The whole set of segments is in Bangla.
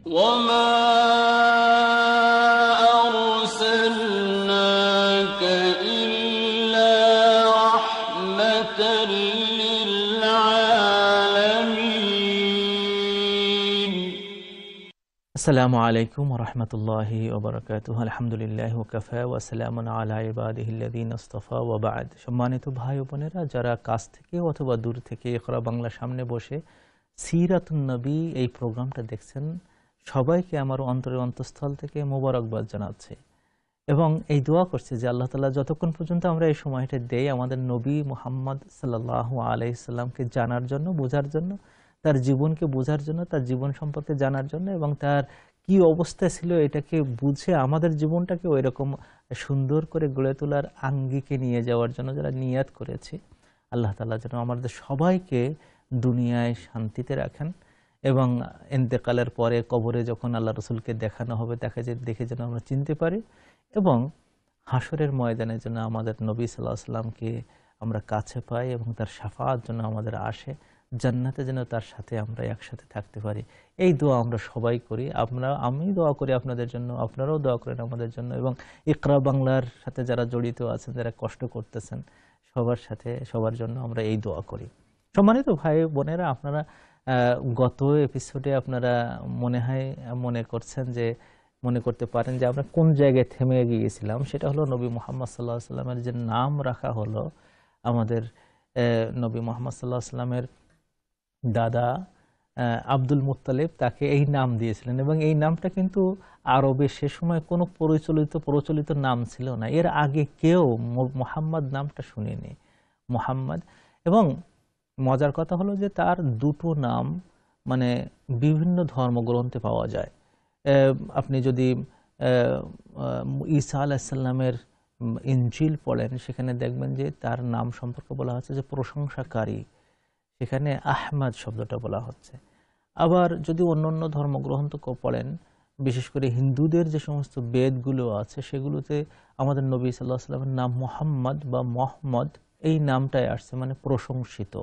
وما أرسلناك إلا رحمة للعالمين. আসসালামু আলাইকুম ওয়া রাহমাতুল্লাহি ওয়া বারাকাতুহু। আলহামদুলিল্লাহি ওয়া কাফা ওয়া সালামুন আলা ইবাদিহিল্লাযিনা ইসতাফা ওয়া বা'দ। সম্মানিত ভাই ও বোনেরা, যারা কাছ থেকে অথবা দূর থেকে ইকরা বাংলা সামনে বসে সিরাতুন নবী এই প্রোগ্রামটা দেখছেন, সবাইকে আমার অন্তরের অন্তঃস্থল থেকে মোবারকবাদ জানাচ্ছি এবং এই দোয়া করছি যে আল্লাহ তাআলা যতক্ষণ পর্যন্ত আমরা এই সময়টা দেই আমাদের নবী মুহাম্মদ সাল্লাল্লাহু আলাইহি সাল্লামকে জানার জন্য, বোঝার জন্য, তার জীবনকে বোঝার জন্য, তার জীবন সম্পর্কে জানার জন্য এবং তার কি অবস্থা ছিল এটাকে বুঝে আমাদের জীবনটাকে ওই রকম সুন্দর করে গড়ে তোলার আঙ্গিকে নিয়ে যাওয়ার জন্য যারা নিয়াত করেছি, আল্লাহ তাআলা যেন আমাদের সবাইকে দুনিয়ায় শান্তিতে রাখেন এবং ইন্তেকালের পরে কবরে যখন আল্লাহ রসুলকে দেখানো হবে দেখে যেন আমরা চিনতে পারি এবং হাসরের ময়দানে যেন আমাদের নবী সাল্লাল্লাহু আলাইহি সাল্লামকে আমরা কাছে পাই এবং তার শাফাআত যেন আমাদের আসে, জান্নাতে যেন তার সাথে আমরা একসাথে থাকতে পারি। এই দোয়া আমরা সবাই করি। আমি দোয়া করি আপনাদের জন্য, আপনারাও দোয়া করেন আমাদের জন্য এবং ইকরা বাংলার সাথে যারা জড়িত আছেন, যারা কষ্ট করতেছেন, সবার সাথে সবার জন্য আমরা এই দোয়া করি। সম্মানিত ভাই বোনেরা, আপনারা গত এপিসোডে আপনারা মনে করতে পারেন যে আমরা কোন জায়গায় থেমে গিয়েছিলাম। সেটা হলো নবী মুহাম্মদ সাল্লাল্লাহু আলাইহি সাল্লামের যে নাম রাখা হলো, আমাদের নবী মুহাম্মদ সাল্লাল্লাহু আলাইহি সাল্লামের দাদা আব্দুল মুত্তালিব তাকে এই নাম দিয়েছিলেন এবং এই নামটা কিন্তু আরবে সে সময় কোনো প্রচলিত নাম ছিল না। এর আগে কেউ মুহাম্মদ নামটা শুনেনি, মুহাম্মদ। এবং মজার কথা হলো যে তার দুটো নাম মানে বিভিন্ন ধর্মগ্রন্থে পাওয়া যায়। আপনি যদি ঈসা আলাইহিস সালামের ইনজিল পড়েন, সেখানে দেখবেন যে তার নাম সম্পর্কে বলা হচ্ছে যে প্রশংসাকারী, সেখানে আহমদ শব্দটা বলা হচ্ছে। আবার যদি অন্য ধর্মগ্রন্থ পড়েন, বিশেষ করে হিন্দুদের যে সমস্ত বেদগুলো আছে সেগুলোতে আমাদের নবী সাল্লাল্লাহু আলাইহি সাল্লামের নাম মুহাম্মদ বা মহম্মদ এই নামটাই আসছে, মানে প্রশংসিত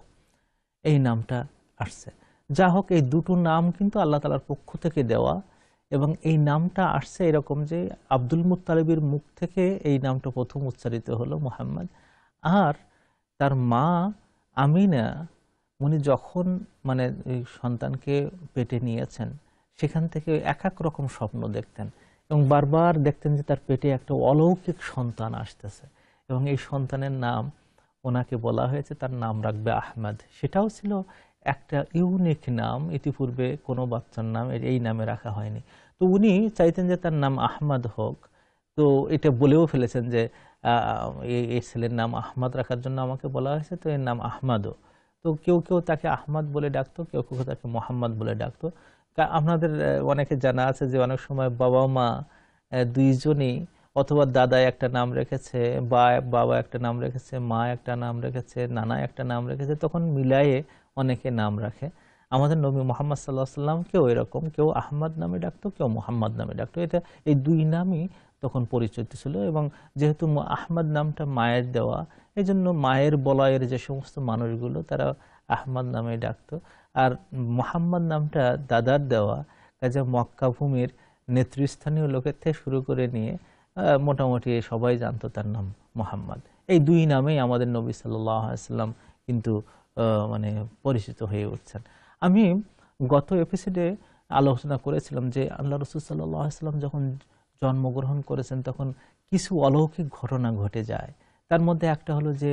এই নামটা আসছে। যা হোক, এই দুটো নাম কিন্তু আল্লাহ তাআলার পক্ষ থেকে দেওয়া এবং এই নামটা আসছে এরকম যে আব্দুল মুত্তালিবের মুখ থেকে এই নামটা প্রথম উচ্চারিত হলো মুহাম্মদ। আর তার মা আমিনা উনি যখন মানে এই সন্তানকে পেটে নিয়েছেন, সেখান থেকে এক রকম স্বপ্ন দেখতেন এবং বারবার দেখতেন যে তার পেটে একটা অলৌকিক সন্তান আসতেছে এবং এই সন্তানের নাম ওনাকে বলা হয়েছে, তার নাম রাখবে আহমদ। সেটাও ছিল একটা ইউনিক নাম, ইতিপূর্বে কোনো বাচ্চার নাম এই নামে রাখা হয়নি। তো উনি চাইতেন যে তার নাম আহমদ হোক। তো এটা বলেও ফেলেছেন যে এই ছেলের নাম আহমদ রাখার জন্য আমাকে বলা হয়েছে, তো এর নাম আহমদও। তো কেউ তাকে আহমদ বলে ডাকতো, কেউ তাকে মোহাম্মদ বলে ডাকতো। আপনাদের অনেকে জানা আছে যে অনেক সময় বাবা মা দুইজনই, অথবা দাদা একটা নাম রেখেছে, বাবা একটা নাম রেখেছে, মা একটা নাম রেখেছে, নানা একটা নাম রেখেছে, তখন মিলায়ে অনেকে নাম রাখে। আমাদের নবী মুহাম্মদ সাল্লাল্লাহু আলাইহি সাল্লামকেও এরকম কেউ আহমদ নামে ডাকতো, কেউ মুহাম্মদ নামে ডাকতো। এটা এই দুই নামই তখন পরিচিত ছিল এবং যেহেতু আহমদ নামটা মায়ের দেওয়া, এই জন্য মায়ের বলয়ের যে সমস্ত মানুষগুলো তারা আহমদ নামে ডাকতো। আর মুহাম্মদ নামটা দাদার দেওয়া, কাজে মক্কা ভূমির নেতৃস্থানীয় লোকের থেকে শুরু করে নিয়ে মোটামুটি সবাই জানতো তার নাম মুহাম্মদ। এই দুই নামেই আমাদের নবী সাল্লাল্লাহু আলাইহি সাল্লাম কিন্তু মানে পরিচিত হয়ে উঠছেন। আমি গত এপিসোডে আলোচনা করেছিলাম যে আল্লাহ রাসূল সাল্লাল্লাহু আলাইহি সাল্লাম যখন জন্মগ্রহণ করেছেন তখন কিছু অলৌকিক ঘটনা ঘটে যায়। তার মধ্যে একটা হলো যে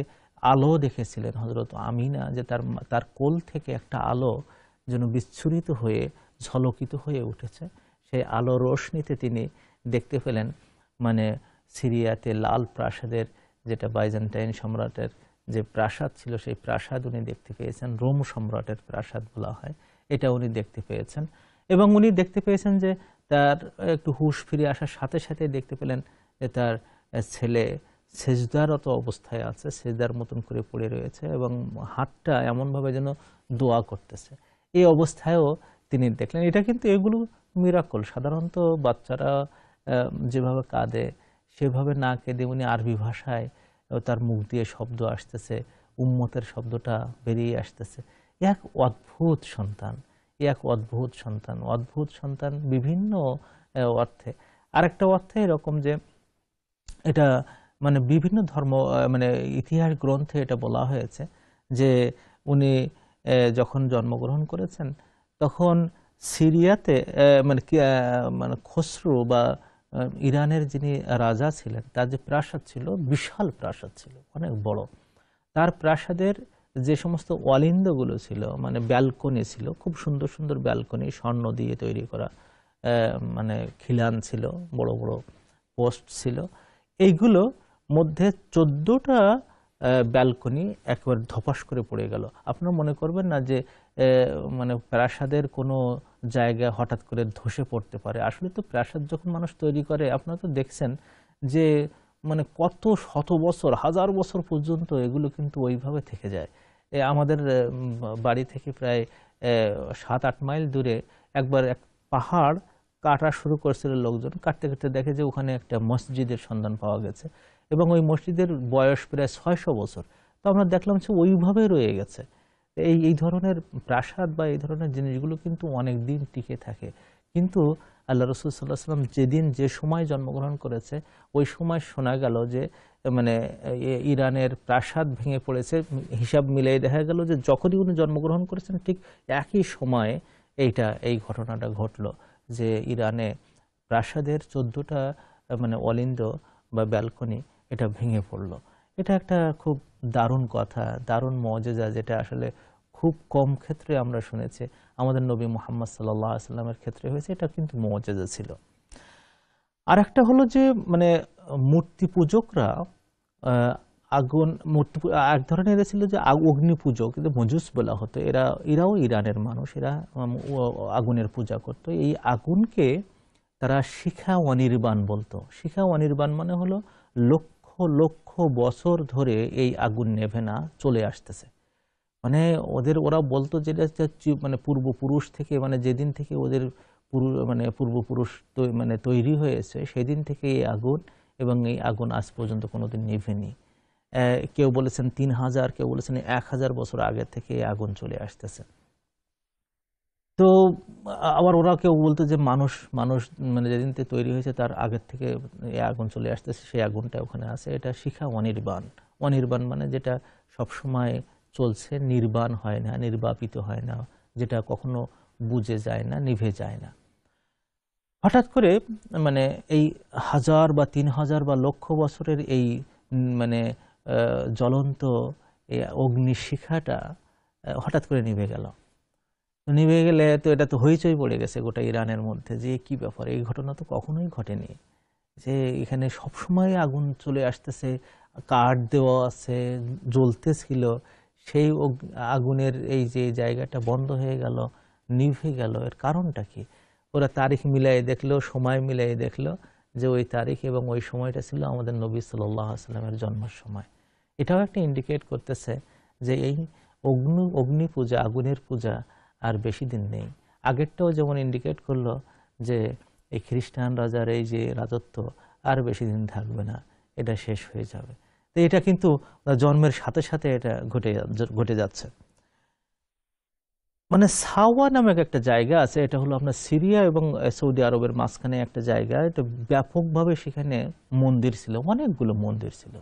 আলো দেখেছিলেন হযরত আমিনা, যে তার কোল থেকে একটা আলো যেন বিচ্ছুরিত হয়ে ঝলকিত হয়ে উঠেছে। সেই আলো রোশনিতে তিনি দেখতে পেলেন মানে সিরিয়াতে লাল প্রাসাদের, যেটা বাইজেন্টাইন সম্রাটের যে প্রাসাদ ছিল, সেই প্রাসাদ উনি দেখতে পেয়েছেন। রোম সম্রাটের প্রাসাদ বলা হয়, এটা উনি দেখতে পেয়েছেন। এবং উনি দেখতে পেয়েছেন যে তার একটু হুঁশ ফিরে আসার সাথে সাথে দেখতে পেলেন যে তার ছেলে সেজদারত অবস্থায় আছে, সেজদার মতন করে পড়ে রয়েছে এবং হাতটা এমনভাবে যেন দোয়া করতেছে। এই অবস্থায়ও তিনি দেখলেন। এটা কিন্তু এগুলো মিরাকল। সাধারণত বাচ্চারা যেভাবে কাঁদে সেভাবে না কেঁদে উনি আরবি ভাষায় তার মুখ দিয়ে শব্দ আসতেছে, উম্মতের শব্দটা বেরিয়ে আসতেছে। এক অদ্ভুত সন্তান, এক অদ্ভুত সন্তান। অদ্ভুত সন্তান বিভিন্ন অর্থে। আরেকটা অর্থে এরকম যে এটা মানে বিভিন্ন ধর্ম মানে ইতিহাস গ্রন্থে এটা বলা হয়েছে যে উনি যখন জন্মগ্রহণ করেছেন তখন সিরিয়াতে মানে খসরু বা ইরানের যিনি রাজা ছিলেন তার যে প্রাসাদ ছিল, বিশাল প্রাসাদ ছিল, অনেক বড়। তার প্রাসাদের যে সমস্ত অলিন্দগুলো ছিল, মানে ব্যালকনি ছিল, খুব সুন্দর সুন্দর ব্যালকনি, স্বর্ণ দিয়ে তৈরি করা, মানে খিলান ছিল, বড় বড় পোস্ট ছিল, এইগুলো মধ্যে 14টা ব্যালকনি একবার ধপাস করে পড়ে গেল। আপনারা মনে করবেন না যে মানে প্রাসাদের কোনো জায়গা হঠাৎ করে ধসে পড়তে পারে। আসলে তো প্রাসাদ যখন মানুষ তৈরি করে, আপনারা তো দেখছেন যে মানে কত শত বছর, হাজার বছর পর্যন্ত এগুলো কিন্তু ওইভাবে থেকে যায়। আমাদের বাড়ি থেকে প্রায় 7-8 মাইল দূরে একবার এক পাহাড় কাটা শুরু করেছিল লোকজন, কাটতে কাটতে দেখে যে ওখানে একটা মসজিদের সন্ধান পাওয়া গেছে এবং ওই মসজিদের বয়স প্রায় 600 বছর। তো আমরা দেখলাম যে ওইভাবে রয়ে গেছে। এই ধরনের প্রাসাদ বা এই ধরনের জিনিসগুলো কিন্তু অনেক দিন টিকে থাকে। কিন্তু আল্লাহ রাসূল সাল্লাল্লাহু আলাইহি ওয়াসাল্লাম যেদিন যে সময় জন্মগ্রহণ করেছে ওই সময় শোনা গেল যে মানে ইরানের প্রাসাদ ভেঙে পড়েছে। হিসাব মিলিয়ে দেখা গেল যে যখনই উনি জন্মগ্রহণ করেছেন ঠিক একই সময়ে এই ঘটনাটা ঘটলো যে ইরানে প্রাসাদের 14টা মানে অলিন্দ বা ব্যালকনি এটা ভেঙে পড়লো। এটা একটা খুব দারুণ কথা, দারুণ মুজিজা, যেটা আসলে খুব কম ক্ষেত্রে আমরা শুনেছি। আমাদের নবী মুহাম্মদ সাল্লাল্লাহু আলাইহি ওয়াসাল্লামের ক্ষেত্রে হয়েছে, এটা কিন্তু মুজিজা ছিল। আর একটা হলো যে মানে মূর্তি পূজকরা আগুন মূর্তি এক ধরনের ছিল যে অগ্নি পূজক, কিন্তু মজুস বলা হতো। এরাও ইরানের মানুষ, এরা আগুনের পূজা করত। এই আগুনকে তারা শিখা অনির্বাণ বলতো। শিখা অনির্বাণ মানে হলো লক্ষ লক্ষ বছর ধরে এই আগুন নেভে না, চলে আসতেছে। মানে ওরা বলতো যেটা মানে পূর্বপুরুষ থেকে, মানে যেদিন থেকে ওদের মানে পূর্বপুরুষ মানে তৈরি হয়েছে সেদিন থেকে এই আগুন, এবং এই আগুন আজ পর্যন্ত কোনোদিন নিভেনি। কেউ বলেছেন 3000, কেউ বলেছেন 1000 বছর আগে থেকে এই আগুন চলে আসতেছে। তো আবার ওরা কেউ বলতো যে মানুষ মানে যেদিন থেকে তৈরি হয়েছে তার আগের থেকে এই আগুন চলে আসতেছে, সেই আগুনটা ওখানে আছে। এটা শিখা অনির্বাণ। অনির্বাণ মানে যেটা সবসময় চলছে, নির্বাণ হয় না, নির্বাপিত হয় না, যেটা কখনো বুঝে যায় না, নিভে যায় না। হঠাৎ করে মানে এই 1000 বা 3000 বা লক্ষ বছরের এই মানে জ্বলন্ত এই অগ্নিশিখাটা হঠাৎ করে নিভে গেল। নিভে গেলে তো এটা তো হইচই পড়ে গেছে গোটা ইরানের মধ্যে যে কি ব্যাপার, এই ঘটনা তো কখনোই ঘটেনি, যে এখানে সবসময় আগুন চলে আসতেছে, কাঠ দেওয়া আছে, জ্বলতেছিল, সেই আগুনের এই যে জায়গাটা বন্ধ হয়ে গেল, নিভে গেল, এর কারণটা কি? ওরা তারিখ মিলাই দেখলো, সময় মিলাই দেখলো যে ওই তারিখ এবং ওই সময়টা ছিল আমাদের নবী সাল্লাল্লাহু আলাইহি ওয়াসাল্লামের জন্মের সময়। এটাও একটা ইন্ডিকেট করতেছে যে এই অগ্নি পূজা, আগুনের পূজা আর বেশি দিন নেই। আগেরটাও যেমন ইন্ডিকেট করলো যে এই খ্রিস্টান রাজার এই যে রাজত্ব আর বেশি দিন থাকবে না, এটা শেষ হয়ে যাবে। তো এটা কিন্তু জন্মের সাথে সাথে এটা ঘটে যাচ্ছে। মানে সাওয়া নামক একটা জায়গা আছে, এটা হলো আপনার সিরিয়া এবং সৌদি আরবের মাঝখানে একটা জায়গা। এটা ব্যাপকভাবে সেখানে মন্দির ছিল, অনেকগুলো মন্দির ছিল,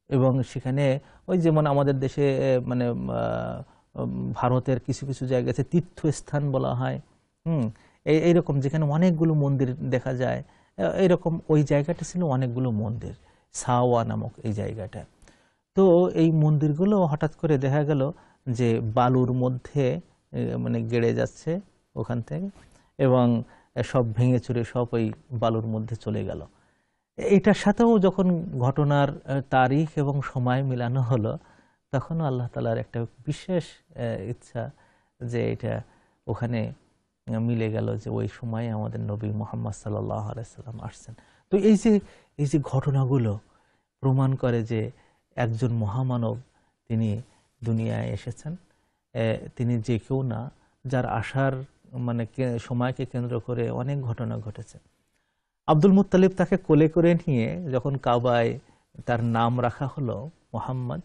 এবং সেখানে ওই যেমন আমাদের দেশে মানে ভারতের কিছু কিছু জায়গা আছে তীর্থস্থান বলা হয়, এইরকম যেখানে অনেকগুলো মন্দির দেখা যায়, এইরকম ওই জায়গাটা ছিল অনেকগুলো মন্দির, সাওয়া নামক এই জায়গাটা। তো এই মন্দিরগুলো হঠাৎ করে দেখা গেল যে বালুর মধ্যে মানে গেড়ে যাচ্ছে ওখান থেকে, এবং সব ভেঙে চুরে সব ওই বালুর মধ্যে চলে গেল। এটার সাথেও যখন ঘটনার তারিখ এবং সময় মিলানো হলো, তখন আল্লাহ তাআলার একটা বিশেষ ইচ্ছা যে এটা ওখানে মিলে গেল যে ওই সময় আমাদের নবী মুহাম্মদ সাল্লাল্লাহু আলাইহি ওয়াসাল্লাম আসছেন। তো এই যে ঘটনাগুলো প্রমাণ করে যে একজন মহামানব তিনি দুনিয়ায় এসেছেন। তিনি যে কেউ না, যার আসার মানে সময়কে কেন্দ্র করে অনেক ঘটনা ঘটেছে। আব্দুল মুত্তালিব তাকে কোলে করে নিয়ে যখন কাবায় তার নাম রাখা হলো মুহাম্মদ,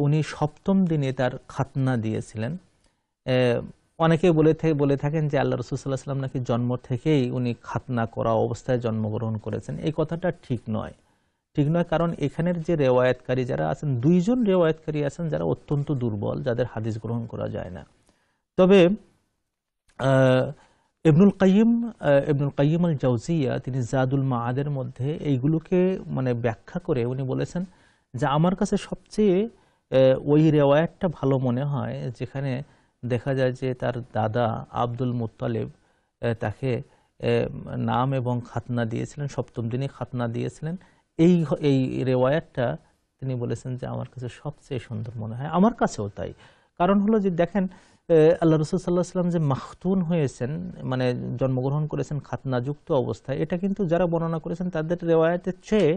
উনি 7ম দিনে তার খাতনা দিয়েছিলেন। অনেকে বলে থাকেন যে আল্লাহ রাসূল সাল্লাল্লাহু আলাইহি ওয়াসাল্লাম নাকি জন্ম থেকেই উনি খাতনা করা অবস্থায় জন্মগ্রহণ করেছেন। এই কথাটা ঠিক নয়। ঠিক নয়, কারণ এখানের যে রেওয়ায়াতকারী যারা আছেন, দুইজন রেওয়ায়াতকারী আছেন যারা অত্যন্ত দুর্বল, যাদের হাদিস গ্রহণ করা যায় না। তবে আহ, ইবনুল কাইয়িম আল জাওজিয়া তিনি জাদুল মাআদের মধ্যে এইগুলোকে মানে ব্যাখ্যা করে উনি বলেছেন যে আমার কাছে সবচেয়ে ওই রেওয়ায়াতটা ভালো মনে হয় যেখানে দেখা যায় যে তার দাদা আব্দুল মুত্তালিব তাকে নাম এবং খাতনা দিয়েছিলেন, সপ্তম দিনে খাতনা দিয়েছিলেন। এই এই রেওয়ায়াতটা তিনি বলেছেন যে আমার কাছে সবচেয়ে সুন্দর মনে হয়। আমার কাছেও তাই। কারণ হলো যে দেখেন আল্লাহ রাসূল সাল্লাল্লাহু আলাইহি ওয়াসাল্লাম যে মাখতুন হয়েছেন, মানে জন্মগ্রহণ করেছেন খাতনাযুক্ত অবস্থায়, এটা কিন্তু যারা বর্ণনা করেছেন তাদের রেওয়ায়াতের চেয়ে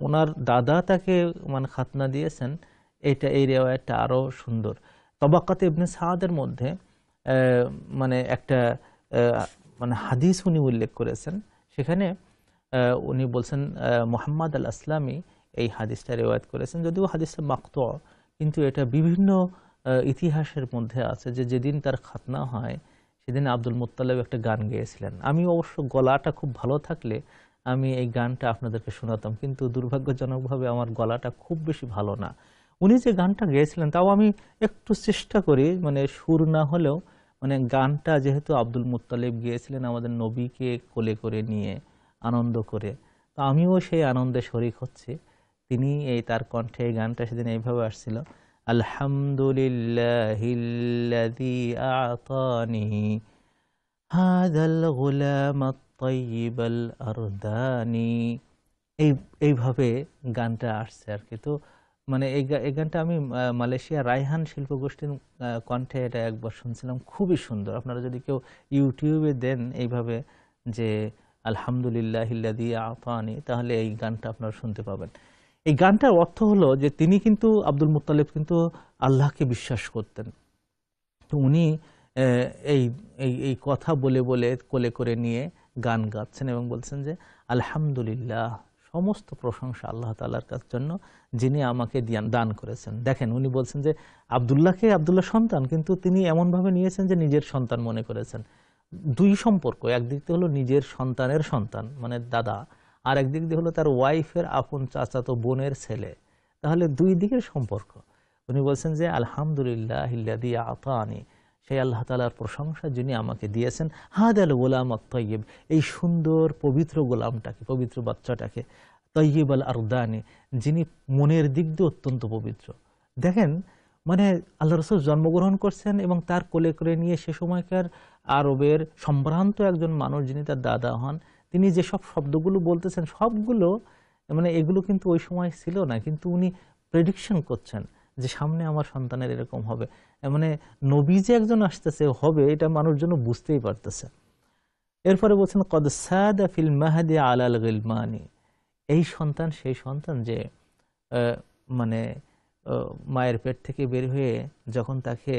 ওনার দাদা তাকে মানে খাতনা দিয়েছেন, এই রেওয়ায়াতটা আরো সুন্দর। তবাকাতে ইবনে সাআদের মধ্যে মানে একটা মানে হাদিস উনি উল্লেখ করেছেন, সেখানে উনি বলছেন মুহাম্মদ আল আসলামি এই হাদিসটা রেওয়ায়াত করেছেন, যদিও হাদিসটা মাকতু, কিন্তু এটা বিভিন্ন ইতিহাসের মধ্যে আছে যে যেদিন তার খাতনা হয় সেদিন আব্দুল মুত্তালিব একটা গান গেয়েছিলেন। আমি অবশ্য গলাটা খুব ভালো থাকলে আমি এই গানটা আপনাদেরকে শোনাতাম, কিন্তু দুর্ভাগ্যজনকভাবে আমার গলাটা খুব বেশি ভালো না। উনি যে গানটা গেয়েছিলেন তাও আমি একটু চেষ্টা করি, মানে সুর না হলেও মানে গানটা যেহেতু আব্দুল মুত্তালিব গিয়েছিলেন আমাদের নবীকে কোলে করে নিয়ে আনন্দ করে, তো আমিও সেই আনন্দে শরিক হচ্ছি। তিনি তার কণ্ঠে এই গানটা সেদিন এইভাবে আসছিল, আলহামদুলিল্লাহিল্লাযী আ'তানি হাযাল গুলামাত তাইয়িবাল আরদানি। এইভাবে গানটা আসছে আর কি। তো মানে এই গানটা আমি মালয়েশিয়া রায়হান শিল্পগোষ্ঠীর কণ্ঠে এটা একবার শুনছিলাম, খুবই সুন্দর। আপনারা যদি কেউ ইউটিউবে দেন এইভাবে যে আলহামদুলিল্লাহিল্লাযী আ'তানি, তাহলে এই গানটা আপনারা শুনতে পাবেন। এই গানটার অর্থ হলো যে তিনি কিন্তু আব্দুল মুত্তালিব কিন্তু আল্লাহকে বিশ্বাস করতেন। তো উনি এই এই এই কথা বলে বলে কোলে করে নিয়ে গান গাচ্ছেন এবং বলছেন যে আলহামদুলিল্লাহ, সমস্ত প্রশংসা আল্লাহ তাআলার জন্য যিনি আমাকে দান করেছেন। দেখেন উনি বলছেন যে আব্দুল্লাহকে আব্দুল্লাহ সন্তান, কিন্তু তিনি এমনভাবে নিয়েছেন যে নিজের সন্তান মনে করেছেন। দুই সম্পর্ক, একদিক দিয়ে হলো নিজের সন্তানের সন্তান মানে দাদা, আর একদিক দিয়ে হলো তার ওয়াইফের আপন চাচাতো বোনের ছেলে, তাহলে দুই দিকের সম্পর্ক। উনি বলছেন যে আলহামদুলিল্লাহিল্লাযী আ'তানি, সেই আল্লাহ তাআলার প্রশংসা যিনি আমাকে দিয়েছেন হাদাল গোলামাত তাইয়্যিব, এই সুন্দর পবিত্র গোলামটাকে, পবিত্র বাচ্চাটাকে, তাইয়্যিব আল আরদানি, যিনি মনের দিক দিয়ে অত্যন্ত পবিত্র। দেখেন মানে আল্লাহ রাসূল জন্মগ্রহণ করছেন এবং তার কোলে করে নিয়ে সে সময়কার আরবের সম্ভ্রান্ত একজন মানুষ যিনি তার দাদা হন, তিনি যেসব শব্দগুলো বলতেছেন সবগুলো মানে এগুলো কিন্তু ওই সময় ছিল না, কিন্তু উনি প্রেডিকশন করছেন যে সামনে আমার সন্তানের এরকম হবে, মানে নবী যে একজন আসতেছে হবে, এটা মানুষজন বুঝতেই পারতেছে। এরপরে বলছেন কদ সাদা ফিল মাহদি আলাল গিলমানি, এই সন্তান সেই সন্তান যে মানে মায়ের পেট থেকে বের হয়ে যখন তাকে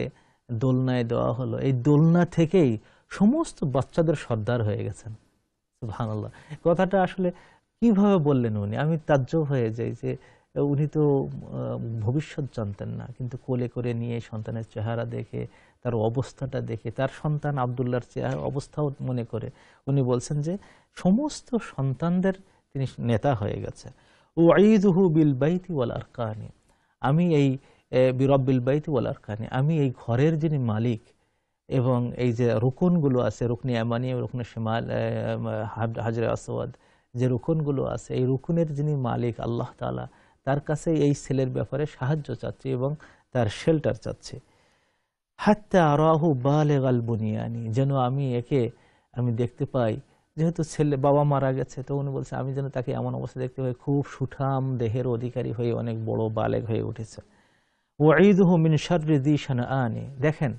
দোলনায় দেওয়া হলো, এই দোলনা থেকেই সমস্ত বাচ্চাদের সর্দার হয়ে গেছেন। সুবহানাল্লাহ, কথাটা আসলে কিভাবে বললেন উনি, আমি তাজ্জব হয়ে যাই যে উনি তো ভবিষ্যৎ জানতেন না, কিন্তু কোলে করে নিয়ে সন্তানের চেহারা দেখে, তার অবস্থাটা দেখে, তার সন্তান আব্দুল্লাহর চেহারা অবস্থাও মনে করে উনি বলছেন যে সমস্ত সন্তানদের তিনি নেতা হয়ে গেছে। উঈদুহু বিল বাইতি ওয়াল আরকানি, আমি এই বিরব্বিল বাইতি ওয়াল আরকানি, আমি এই ঘরের যিনি মালিক এবং এই যে রুকনগুলো আছে, রুকনে ইয়ামানি, রুকনে শিমাল, হাজরে আসওয়াদ, যে রুকনগুলো আছে, এই রুকনের যিনি মালিক আল্লাহ তাআলা, তার কাছে এই ছেলের ব্যাপারে সাহায্য চাচ্ছি এবং তার শেল্টার চাচ্ছি। হাত্তা আরাহু বালিগাল বুনিয়ানি, যেন আমি আমি দেখতে পাই, যেহেতু ছেলে বাবা মারা গেছে, তো উনি বলছে আমি যেন তাকে এমন অবস্থা দেখতে পাই খুব সুঠাম দেহের অধিকারী হয়ে অনেক বড় বালেগ হয়ে উঠেছে। ওয়াঈদুহু মিন শাররি যী শানআনি, দেখেন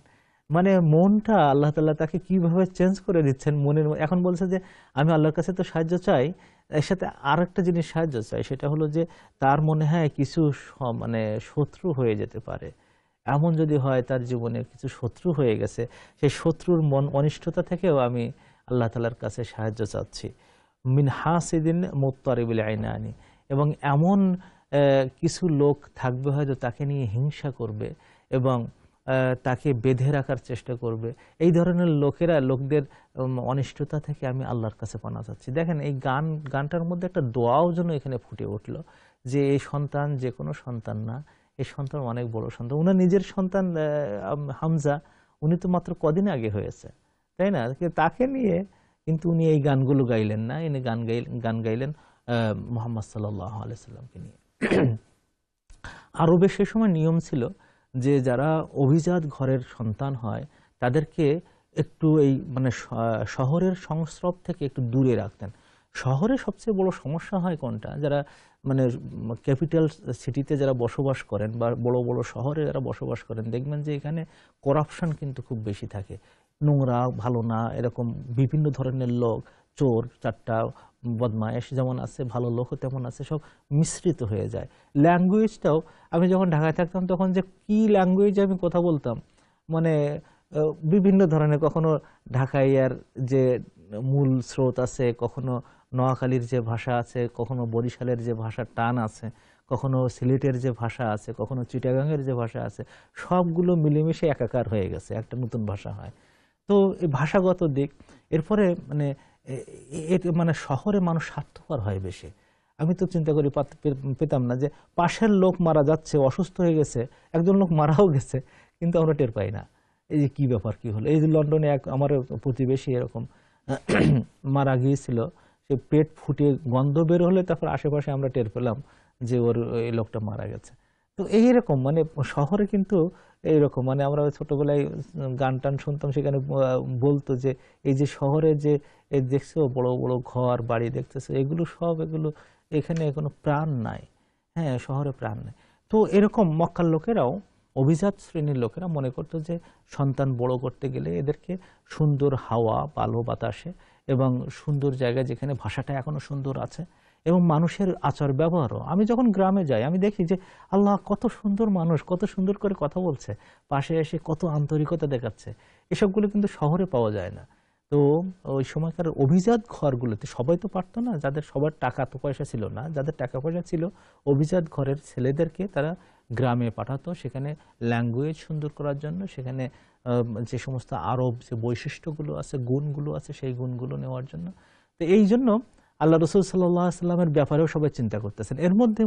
মানে মনটা আল্লাহ তাআলা তাকে কিভাবে চেঞ্জ করে দিচ্ছেন মনের। এখন বলছে যে আমি আল্লাহর কাছে তো সাহায্য চাই, এর সাথে আরেকটা জিনিস সাহায্য চাই, সেটা হলো যে তার মনে হয় কিছু মানে শত্রু হয়ে যেতে পারে। এমন যদি হয় তার জীবনে কিছু শত্রু হয়ে গেছে, সেই শত্রুর অনিষ্টতা থেকেও আমি আল্লাহ তাআলার কাছে সাহায্য চাচ্ছি। মিন হাসিদিন মুত্তারিবিল আইনানি, এবং এমন কিছু লোক থাকবে হয়তো তাকে নিয়ে হিংসা করবে এবং তাকে বেঁধে রাখার চেষ্টা করবে। এই ধরনের লোকদের অনিষ্টতা থেকে আমি আল্লাহর কাছে পানা চাচ্ছি। দেখেন এই গানটার মধ্যে একটা দোয়াও যেন এখানে ফুটে উঠলো, যে এই সন্তান যে কোনো সন্তান না, এই সন্তান অনেক বড় সন্তান। উনার নিজের সন্তান হামজা, উনি তো মাত্র কদিন আগে হয়েছে, তাই না? তাকে নিয়ে কিন্তু উনি এই গানগুলো গাইলেন না, ইনি গান গাইলেন মুহাম্মদ সাল্লাল্লাহু আলাইহি সাল্লামকে নিয়ে। আরবে সে সময় নিয়ম ছিল যে যারা অভিজাত ঘরের সন্তান হয় তাদেরকে একটু এই মানে শহরের সংস্রব থেকে একটু দূরে রাখতেন। শহরে সবচেয়ে বড় সমস্যা হয় কোনটা, যারা মানে ক্যাপিটাল সিটিতে যারা বসবাস করেন বা বড় বড় শহরে যারা বসবাস করেন, দেখবেন যে এখানে করাপশন কিন্তু খুব বেশি থাকে। নোংরা, ভালো না, এরকম বিভিন্ন ধরনের লোক, চোর চারটা, বদমায়েশ যেমন আছে, ভালো লোকও তেমন আছে, সব মিশ্রিত হয়ে যায়। ল্যাঙ্গুয়েজটাও, আমি যখন ঢাকায় থাকতাম তখন যে কি ল্যাঙ্গুয়েজে আমি কথা বলতাম, মানে বিভিন্ন ধরনের, কখনো ঢাকাইয়ার যে মূল স্রোত আছে, কখনো নোয়াখালীর যে ভাষা আছে, কখনো বরিশালের যে ভাষার টান আছে, কখনো সিলেটের যে ভাষা আছে, কখনো চিটাগাংয়ের যে ভাষা আছে, সবগুলো মিলেমিশে একাকার হয়ে গেছে, একটা নতুন ভাষা হয়। তো এই ভাষাগত দিক, এরপরে মানে মানে শহরে মানুষ স্বার্থপর হয় বেশি। আমি তো চিন্তা করি পেতাম না যে পাশের লোক মারা যাচ্ছে, অসুস্থ হয়ে গেছে, একজন লোক মারাও গেছে, কিন্তু আমরা টের পাই না। এই যে কি ব্যাপার, কি হলো? এই যে লন্ডনে আমার প্রতিবেশী এরকম মারা গিয়েছিল, সে পেট ফুটে গন্ধ বের হলে তারপর আশেপাশে আমরা টের পেলাম যে ওর এই লোকটা মারা গেছে। তো এইরকম মানে শহরে কিন্তু এইরকম, মানে আমরা ছোটবেলায় গান টান শুনতাম, সেখানে বলতো যে এই যে শহরে যে দেখছো বড় বড় ঘর বাড়ি দেখতেছো, এগুলো সব এগুলো এখানে কোনো প্রাণ নাই। হ্যাঁ, শহরে প্রাণ নাই। তো এরকম মক্কার লোকেরাও, অভিজাত শ্রেণীর লোকেরা মনে করতো যে সন্তান বড় করতে গেলে এদেরকে সুন্দর হাওয়া, ভালো বাতাসে এবং সুন্দর জায়গায় যেখানে ভাষাটা এখনো সুন্দর আছে এবং মানুষের আচার ব্যবহারও। আমি যখন গ্রামে যাই আমি দেখি যে আল্লাহ, কত সুন্দর মানুষ, কত সুন্দর করে কথা বলছে, পাশে এসে কত আন্তরিকতা দেখাচ্ছে। এসবগুলো কিন্তু শহরে পাওয়া যায় না। তো ওই সময়কার অভিজাত ঘরগুলোতে সবাই তো পারতো না, যাদের সবার টাকা তো পয়সা ছিল না, যাদের টাকা পয়সা ছিল অভিজাত ঘরের ছেলেদেরকে তারা গ্রামে পাঠাতো, সেখানে ল্যাঙ্গুয়েজ সুন্দর করার জন্য, সেখানে যে সমস্ত আরব যে বৈশিষ্ট্যগুলো আছে, গুণগুলো আছে, সেই গুণগুলো নেওয়ার জন্য। তো এই জন্য আল্লাহ রসুল সাল্লাল্লাহু আলাইহি সাল্লামের ব্যাপারেও সবাই চিন্তা করতেছেন। এর মধ্যে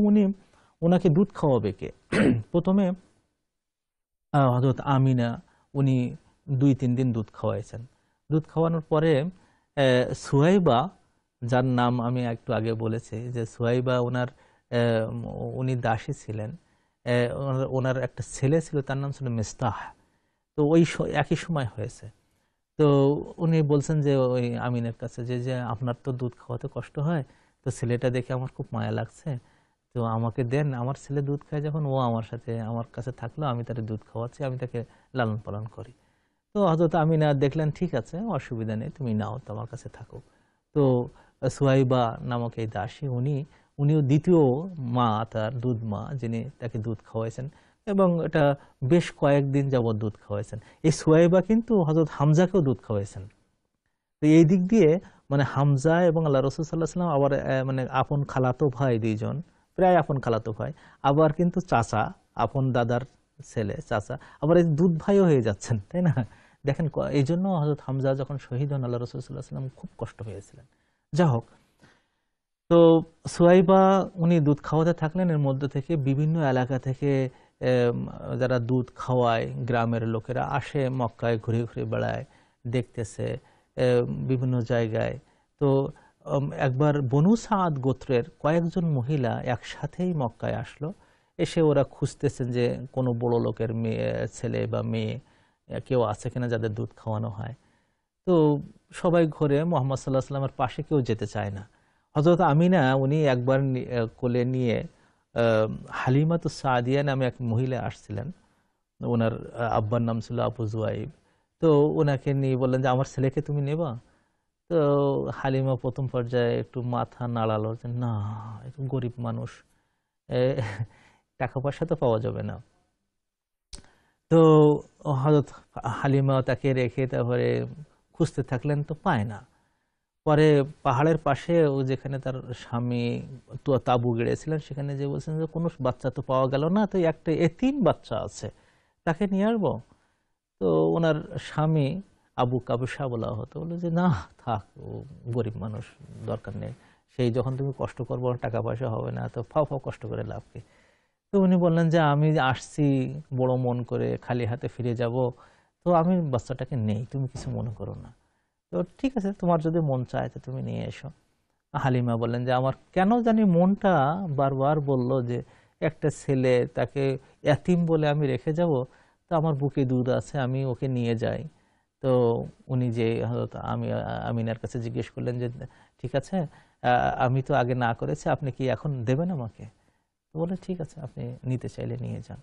ওনাকে দুধ খাওয়াবে কে? প্রথমে হযরত আমিনা, উনি 2-3 দিন দুধ খাওয়াইছেন। দুধ খাওয়ানোর পরে সুহাইবা, যার নাম আমি একটু আগে বলেছি যে সুহাইবা, উনি দাসী ছিলেন, ওনার একটা ছেলে ছিল, তার নাম ছিল মিস্তাহ। তো ওই একই সময় হয়েছে। তো উনি বলছেন যে ওই আমিনের কাছে যে যে আপনার তো দুধ খাওয়াতে কষ্ট হয়, তো ছেলেটা দেখে আমার খুব মায়া লাগছে, তো আমাকে দেন, আমার ছেলে দুধ খায় যখন, ও আমার কাছে থাকলো, আমি তাকে দুধ খাওয়াচ্ছি, আমি তাকে লালন পালন করি। তো হযরত আমিনা দেখলেন ঠিক আছে, অসুবিধা নেই, তুমি নাও, তোমার কাছে থাকো। তো সুহাইবা নামক এই দাসী, উনিও দ্বিতীয় মা, তার দুধ মা, যিনি তাকে দুধ খাওয়াইছেন এবং এটা বেশ কয়েকদিন যাবৎ দুধ খাওয়াইছেন। এই সুহাইবা কিন্তু হযরত হামজাকেও দুধ খাওয়াইছেন। তো এই দিক দিয়ে মানে হামজা এবং আল্লাহ রাসূল সাল্লাল্লাহু আলাইহি ওয়াসাল্লাম আবার মানে আপন খালাতো ভাই দুইজন, প্রায় আপন খালাতো ভাই, আবার কিন্তু চাচা, আপন দাদার ছেলে চাচা, আবার এই দুধ ভাইও হয়ে যাচ্ছেন, তাই না? দেখেন, এই জন্য হযরত হামজা যখন শহীদ হন, আল্লাহ রাসূল সাল্লাল্লাহু আলাইহি ওয়াসাল্লাম খুব কষ্ট পেয়েছিলেন। যা হোক, তো সুহাইবা উনি দুধ খাওয়াতে থাকলেন। এর মধ্যে থেকে বিভিন্ন এলাকা থেকে যারা দুধ খাওয়ায়, গ্রামের লোকেরা আসে, মক্কায় ঘুরে ঘুরে বেড়ায়, দেখতেছে বিভিন্ন জায়গায়। তো একবার বনু সাদ গোত্রের কয়েকজন মহিলা একসাথেই মক্কায় আসলো। এসে ওরা খুঁজতেছেন যে কোনো বড় লোকের ছেলে বা মেয়ে কেউ আছে কিনা যাদের দুধ খাওয়ানো হয়। তো সবাই ঘরে, মুহাম্মদ সাল্লাল্লাহু আলাইহি ওয়াসাল্লামের পাশে কেউ যেতে চায় না। হযরত আমিনা উনি একবার কোলে নিয়ে হালিমাতুস সাদিয়া নামে এক মহিলা আসছিলেন, ওনার আব্বার নাম ছিল আবু জুয়াইব। তো ওনাকে নিয়ে বললেন যে আমার ছেলেকে তুমি নেবা? তো হালিমা প্রথম পর্যায়ে একটু মাথা নাড়ালো যে না, একটু গরিব মানুষ, এ, টাকা পয়সা তো পাওয়া যাবে না। তো হযরত হালিমা তাকে রেখে তারপরে খুঁজতে থাকলেন, তো পায় না। পরে পাহাড়ের পাশে ও যেখানে তার স্বামী তাঁবু গেড়েছিলেন, সেখানে যে বলছেন যে কোনো বাচ্চা তো পাওয়া গেল না, তো একটা এতিম বাচ্চা আছে, তাকে নিয়ে আসবো? তো ওনার স্বামী আবু কাবিসা বলা হতো, বললো যে না থাক, ও গরিব মানুষ, দরকার নেই, সেই যখন তুমি কষ্ট করবো টাকা পয়সা হবে না, তো ফাও ফাও কষ্ট করে লাভ কি। তো উনি বললেন যে আমি আসছি বড় মন করে, খালি হাতে ফিরে যাব, তো আমি বাচ্চাটাকে নেই, তুমি কিছু মনে করো না। তো ঠিক আছে, তোমার যদি মন চায় তো তুমি নিয়ে এসো। হালিমা বললেন যে আমার কেন জানি মনটা বারবার বলল যে একটা ছেলে, তাকে এতিম বলে আমি রেখে যাব, তো আমার বুকে দুধ আছে, আমি ওকে নিয়ে যাই। তো উনি যে হযরত আমিনার কাছে জিজ্ঞেস করলেন যে ঠিক আছে, আমি তো আগে না করেছি, আপনি কি এখন দেবেন আমাকে? তো বলে ঠিক আছে, আপনি নিতে চাইলে নিয়ে যান।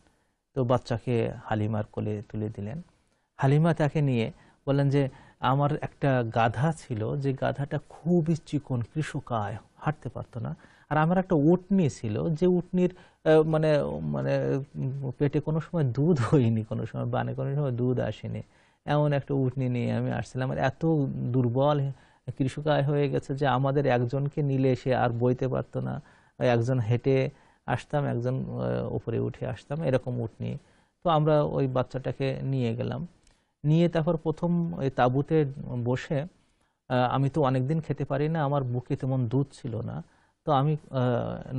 তো বাচ্চাকে হালিমার কোলে তুলে দিলেন। হালিমা তাকে নিয়ে বললেন যে আমার একটা গাধা ছিল, যে গাধাটা খুবই চিকন, কৃষকায়, হাঁটতে পারতো না। আর আমার একটা উটনি ছিল, যে উটনির মানে মানে পেটে কোনো সময় দুধ হয়নি, কোনো সময় বানে কোনো সময় দুধ আসেনি, এমন একটা উটনি নিয়ে আমি আসছিলাম। আর এত দুর্বল, কৃষকায় হয়ে গেছে যে আমাদের একজনকে নিলে সে আর বইতে পারতো না, একজন হেঁটে আসতাম, একজন উপরে উঠে আসতাম, এরকম উটনি। তো আমরা ওই বাচ্চাটাকে নিয়ে গেলাম, নিয়ে তারপর প্রথম ওই তাঁবুতে বসে, আমি তো অনেকদিন খেতে পারি না, আমার বুকে তেমন দুধ ছিল না। তো আমি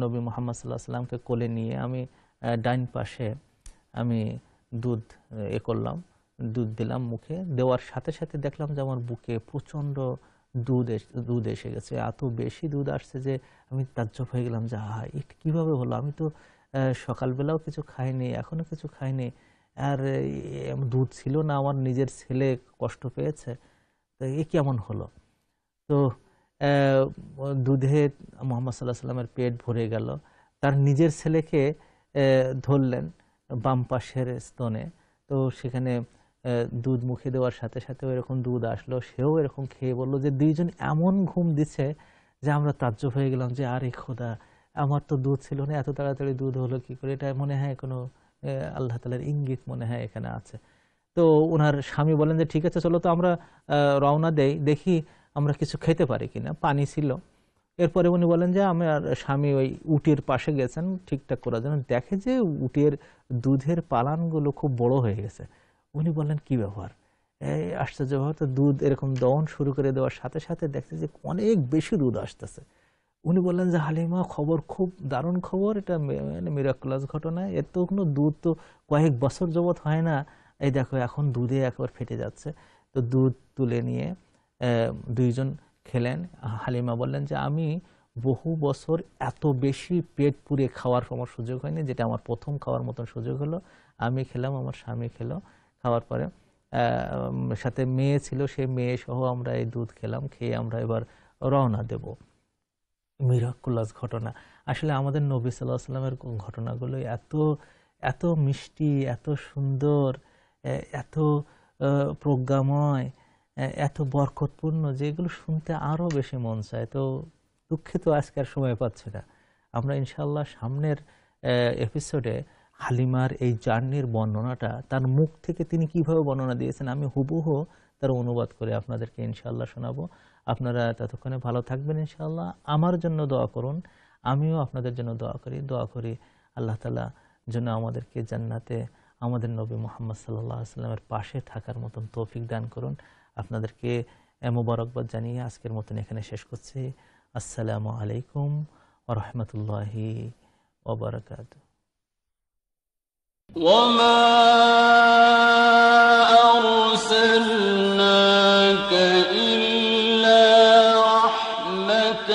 নবী মুহাম্মদ সাল্লাল্লাহু আলাইহি সাল্লামকে কোলে নিয়ে আমি ডাইন পাশে আমি দুধ করলাম, দুধ দিলাম মুখে, দেওয়ার সাথে সাথে দেখলাম যে আমার বুকে প্রচণ্ড দুধ এসে গেছে, এত বেশি দুধ আসছে যে আমি তাজ্জব হয়ে গেলাম যে এটা কীভাবে হলো, আমি তো সকালবেলাও কিছু খাইনি, এখনও কিছু খাইনি, আর দুধ ছিল না, আমার নিজের ছেলে কষ্ট পেয়েছে, তো এ কেমন হলো। তো দুধে মুহাম্মদ সাল্লাল্লাহু আলাইহি সাল্লামের পেট ভরে গেল। তার নিজের ছেলেকে ধরলেন বাম পাশের স্তনে, তো সেখানে দুধ মুখে দেওয়ার সাথে সাথে এরকম দুধ আসলো, সেও এরকম খেয়ে বললো যে দুইজন এমন ঘুম দিচ্ছে যে আমরা তাজ্জব হয়ে গেলাম যে আরে খোদা, আমার তো দুধ ছিল না, এত তাড়াতাড়ি দুধ হলো কি করে, এটা মনে হয় কোনো আল্লাহ তাআলার ইঙ্গিত মনে হয় এখানে আছে। তো ওনার স্বামী বলেন যে ঠিক আছে চলো তো আমরা রওনা দেই, দেখি আমরা কিছু খেতে পারি কিনা, পানি ছিল। এরপরে উনি বলেন যে আমার স্বামী ওই উটের পাশে গেছেন ঠিকঠাক করার জন্য, দেখে যে উটের দুধের পালানগুলো খুব বড় হয়ে গেছে। উনি বললেন কি ব্যাপার, এই আশ্চর্য ব্যাপার, তো দুধ এরকম দহন শুরু করে দেওয়ার সাথে সাথে দেখছে যে অনেক বেশি দুধ আসতেছে। উনি বললেন যে হালিমা, খবর খুব দারুণ খবর, এটা মানে মিরাক্কুলাস ঘটনা, এর তো কোনো দুধ তো কয়েক বছর যাবত হয় না, এই দেখো এখন দুধে একবার ফেটে যাচ্ছে। তো দুধ তুলে নিয়ে দুইজন খেলেন। হালিমা বললেন যে আমি বহু বছর এত বেশি পেট পুরে খাওয়ার আমার সুযোগ হয়নি, যেটা আমার প্রথম খাওয়ার মতন সুযোগ হলো। আমি খেলাম, আমার স্বামী খেলো, খাওয়ার পরে সাথে মেয়ে ছিল, সে মেয়ে সহ আমরা এই দুধ খেলাম, খেয়ে আমরা এবার রওনা দেব। মিরাক্কুলাস ঘটনা। আসলে আমাদের নবী সাল্লাল্লাহু আলাইহি ওয়াসাল্লামের ঘটনাগুলো এত এত মিষ্টি, এত সুন্দর, এত প্রজ্ঞাময়, এত বরকতপূর্ণ, যেগুলো শুনতে আরো বেশি মন চায়। তো দুঃখিত আজকে আর সময় পাচ্ছি না। আমরা ইনশাআল্লাহ সামনের এপিসোডে হালিমার এই জার্নির বর্ণনাটা, তার মুখ থেকে তিনি কিভাবে বর্ণনা দিয়েছেন, আমি হুবহু তার অনুবাদ করে আপনাদেরকে ইনশাআল্লাহ শোনাবো। আপনারা ততক্ষণে ভালো থাকবেন ইনশাআল্লাহ। আমার জন্য দোয়া করুন, আমিও আপনাদের জন্য দোয়া করি আল্লাহ তাআলা যেন আমাদেরকে জান্নাতে আমাদের নবী মুহাম্মদ সাল্লাল্লাহু আলাইহি ওয়াসাল্লামের পাশে থাকার মতন তৌফিক দান করুন। আপনাদেরকে মোবারকবাদ জানিয়ে আজকের মতন এখানে শেষ করছি। আসসালামু আলাইকুম ওয়া রাহমাতুল্লাহি ওয়া বারাকাতুহু। وما أرسلناك إلا رحمة